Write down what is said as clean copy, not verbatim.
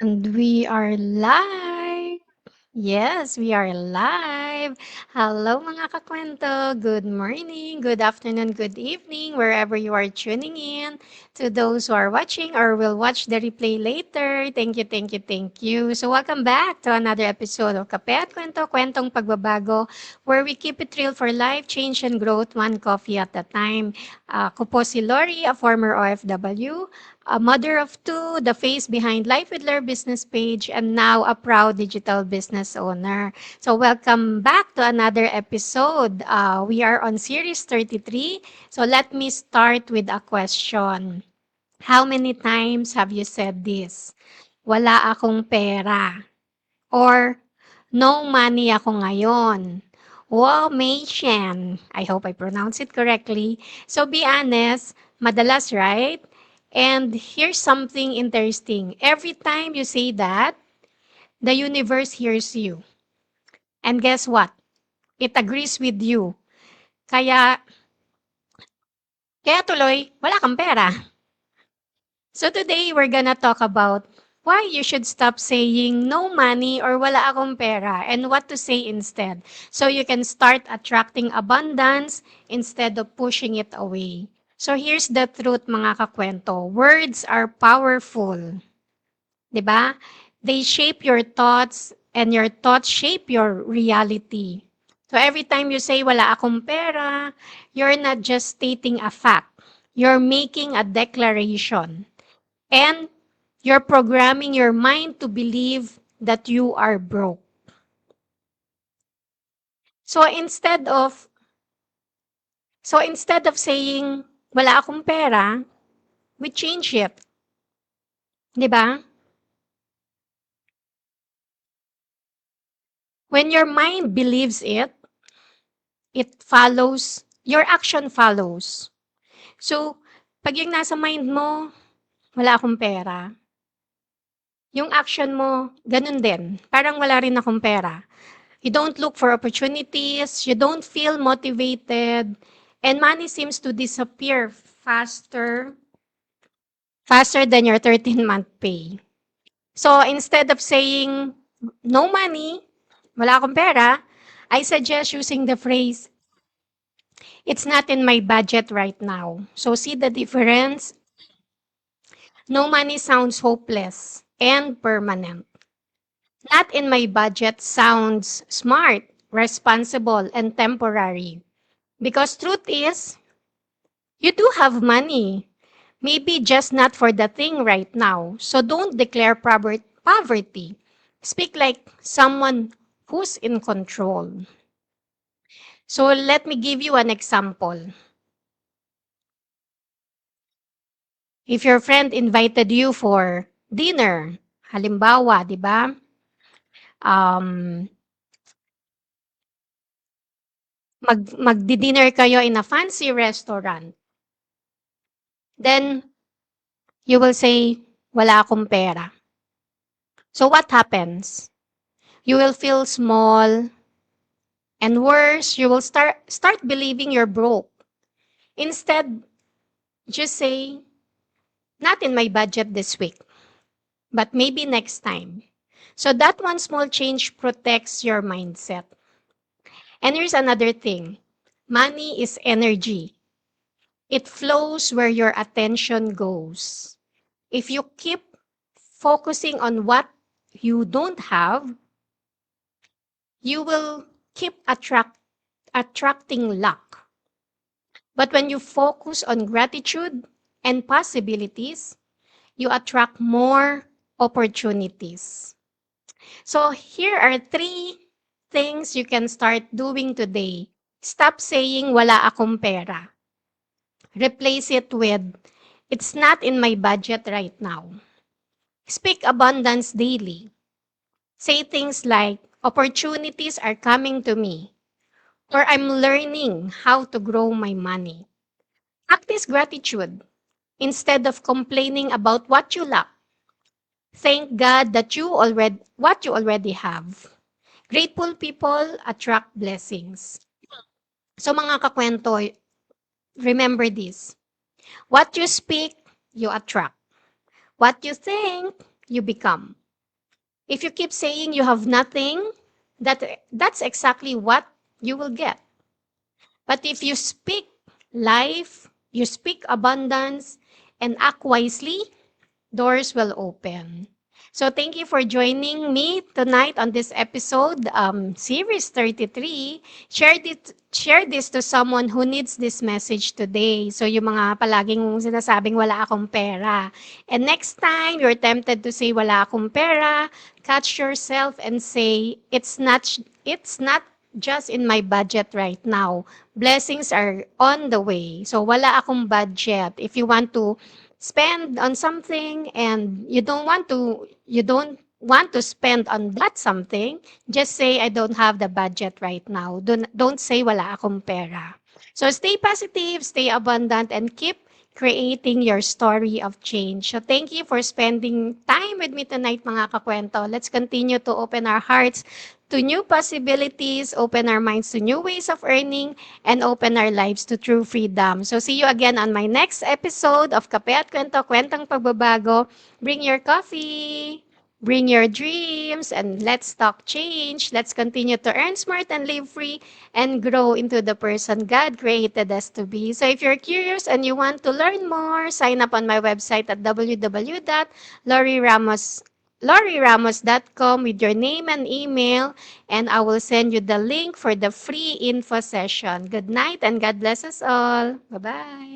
And we are live. Yes, we are live. Hello mga kakwento. Good morning, good afternoon, good evening, wherever you are tuning in. To those who are watching or will watch the replay later, thank you, thank you, thank you. So welcome back to another episode of Kape at Kwento, Kwentong Pagbabago, where we keep it real for life, change, and growth, one coffee at a time. Ako po si Lori, a former OFW, a mother of two, the face behind Life with Lure business page, and now a proud digital business owner. So welcome back to another episode. We are on series 33. So let me start with a question. How many times have you said this? Wala akong pera. Or, no money ako ngayon. Wow, Mei Shen. I hope I pronounce it correctly. So be honest, madalas, right? And here's something interesting. Every time you say that, the universe hears you. And guess what? It agrees with you. Kaya, kaya tuloy, wala kang pera. So today, we're gonna talk about why you should stop saying no money or wala akong pera and what to say instead. So you can start attracting abundance instead of pushing it away. So here's the truth mga kakwento. Words are powerful. 'Di ba? They shape your thoughts and your thoughts shape your reality. So every time you say wala akong pera, you're not just stating a fact. You're making a declaration. And you're programming your mind to believe that you are broke. So instead of saying wala akong pera, we change it, 'di ba? When your mind believes it, it follows, your action follows. So, pag yung nasa mind mo, wala akong pera, yung action mo, ganun din. Parang wala rin akong pera. You don't look for opportunities, you don't feel motivated, and money seems to disappear faster than your 13-month pay. So instead of saying no money, wala akong pera, I suggest using the phrase, it's not in my budget right now. So see the difference? No money sounds hopeless and permanent. Not in my budget sounds smart, responsible, and temporary. Because truth is, you do have money. Maybe just not for the thing right now. So don't declare poverty. Speak like someone who's in control. So let me give you an example. If your friend invited you for dinner, halimbawa, di ba? Um, magdi-dinner kayo in a fancy restaurant. Then, you will say, wala akong pera. So what happens? You will feel small, and worse, you will start believing you're broke. Instead, just say, not in my budget this week, but maybe next time. So that one small change protects your mindset. And here's another thing. Money is energy. It flows where your attention goes. If you keep focusing on what you don't have, you will keep attracting luck. But when you focus on gratitude and possibilities, you attract more opportunities. So here are 3 things you can start doing today. Stop saying wala akong pera. Replace it with, it's not in my budget right now. Speak abundance daily. Say things like, opportunities are coming to me, or I'm learning how to grow my money. Practice gratitude. Instead of complaining about what you lack, thank God that what you already have. Grateful people attract blessings. So mga kakwento, remember this. What you speak, you attract. What you think, you become. If you keep saying you have nothing, that's exactly what you will get. But if you speak life, you speak abundance, and act wisely, doors will open. So thank you for joining me tonight on this episode, series 33. Share this to someone who needs this message today. So yung mga palaging sinasabing wala akong pera. And next time you're tempted to say wala akong pera, catch yourself and say it's not just in my budget right now. Blessings are on the way. So wala akong budget. If you want to spend on something and you don't want to spend on that something, just say I don't have the budget right now. Don't say wala akong pera. So stay positive, stay abundant, and keep creating your story of change. So thank you for spending time with me tonight, mga kakwento. Let's continue to open our hearts to new possibilities, open our minds to new ways of earning, and open our lives to true freedom. So see you again on my next episode of Kape at Kwento, Kwentang Pagbabago. Bring your coffee, bring your dreams, and let's talk change. Let's continue to earn smart and live free and grow into the person God created us to be. So if you're curious and you want to learn more, sign up on my website at www.loriramos.com with your name and email, and I will send you the link for the free info session. Good night and God bless us all. Bye-bye.